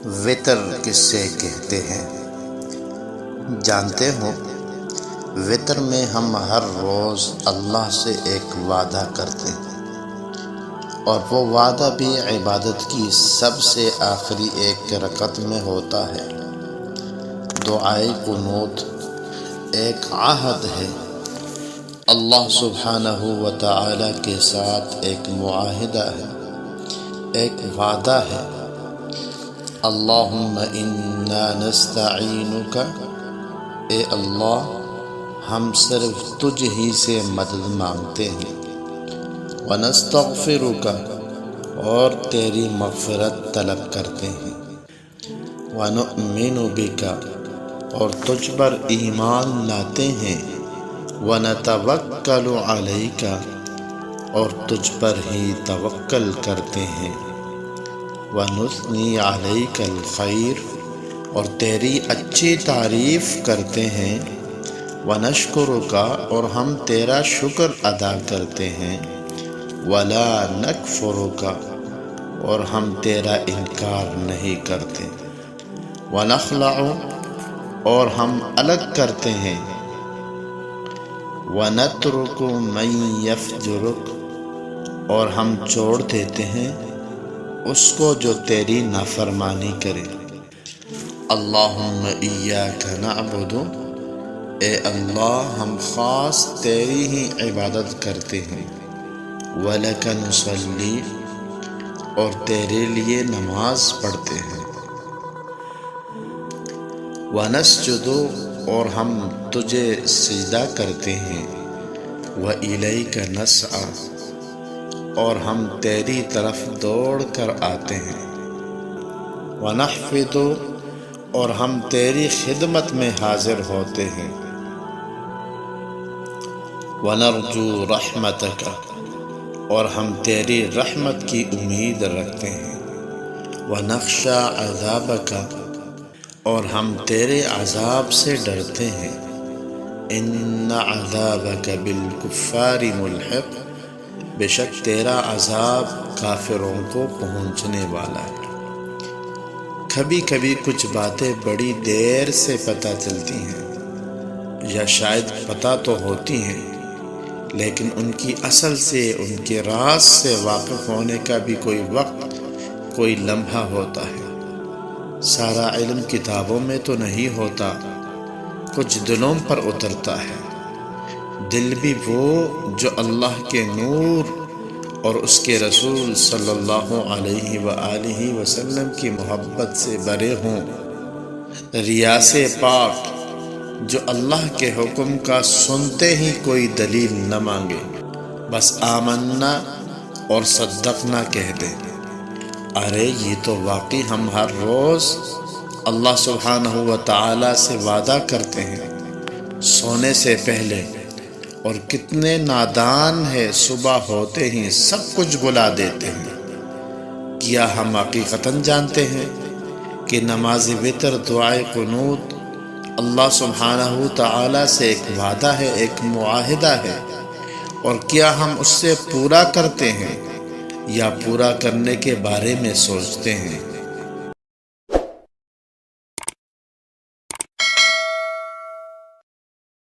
وطر کسے کہتے ہیں؟ جانتے ہو، وطر میں ہم ہر روز اللہ سے ایک وعدہ کرتے ہیں، اور وہ وعدہ بھی عبادت کی سب سے آخری ایک رکعت میں ہوتا ہے۔ دعائے قنوت ایک عہد ہے، اللہ سبحانہ و تعالی کے ساتھ ایک معاہدہ ہے، ایک وعدہ ہے۔ اللہم انا نستعینک، اے اللہ ہم صرف تجھ ہی سے مدد مانگتے ہیں۔ ونستغفرک، اور تیری مغفرت طلب کرتے ہیں۔ ونؤمن بک، اور تجھ پر ایمان لاتے ہیں۔ ونتوکل علیک، اور تجھ پر ہی توکل کرتے ہیں۔ ونثنی علیک الخیر، اور تیری اچھی تعریف کرتے ہیں۔ ونشکرک، اور ہم تیرا شکر ادا کرتے ہیں۔ ولا نکفرک، اور ہم تیرا انکار نہیں کرتے۔ ونخلع، اور ہم الگ کرتے ہیں۔ ونترک من یفجرک، اور ہم چھوڑ دیتے ہیں اس کو جو تیری نافرمانی کرے۔ اللہم ایاک نعبد، اے اللہ ہم خاص تیری ہی عبادت کرتے ہیں۔ ولک نصلی، اور تیرے لیے نماز پڑھتے ہیں۔ ونسجد، اور ہم تجھے سجدہ کرتے ہیں۔ وإلیک نسعی، اور ہم تیری طرف دوڑ کر آتے ہیں۔ ونحفظ، اور ہم تیری خدمت میں حاضر ہوتے ہیں۔ ونرجو رحمتک، اور ہم تیری رحمت کی امید رکھتے ہیں۔ ونخشی عذابک، اور ہم تیرے عذاب سے ڈرتے ہیں۔ ان عذابک بالکفار ملحق، بے شک تیرا عذاب کافروں کو پہنچنے والا ہے۔ کبھی کبھی کچھ باتیں بڑی دیر سے پتہ چلتی ہیں، یا شاید پتہ تو ہوتی ہیں، لیکن ان کی اصل سے، ان کے راز سے واقف ہونے کا بھی کوئی وقت، کوئی لمحہ ہوتا ہے۔ سارا علم کتابوں میں تو نہیں ہوتا، کچھ دلوں پر اترتا ہے۔ دل بھی وہ جو اللہ کے نور اور اس کے رسول صلی اللہ علیہ وآلہ وسلم کی محبت سے بھرے ہوں۔ ریا سے پاک، جو اللہ کے حکم کا سنتے ہی کوئی دلیل نہ مانگے، بس آمنا اور صدقنا کہہ دے۔ ارے یہ تو واقعی ہم ہر روز اللہ سبحانہ و تعالی سے وعدہ کرتے ہیں، سونے سے پہلے، اور کتنے نادان ہے صبح ہوتے ہی سب کچھ بلا دیتے ہیں۔ کیا ہم حقیقتاً جانتے ہیں کہ نماز وتر، دعائے قنوت اللہ سبحانہ و تعالی سے ایک وعدہ ہے، ایک معاہدہ ہے، اور کیا ہم اس سے پورا کرتے ہیں یا پورا کرنے کے بارے میں سوچتے ہیں؟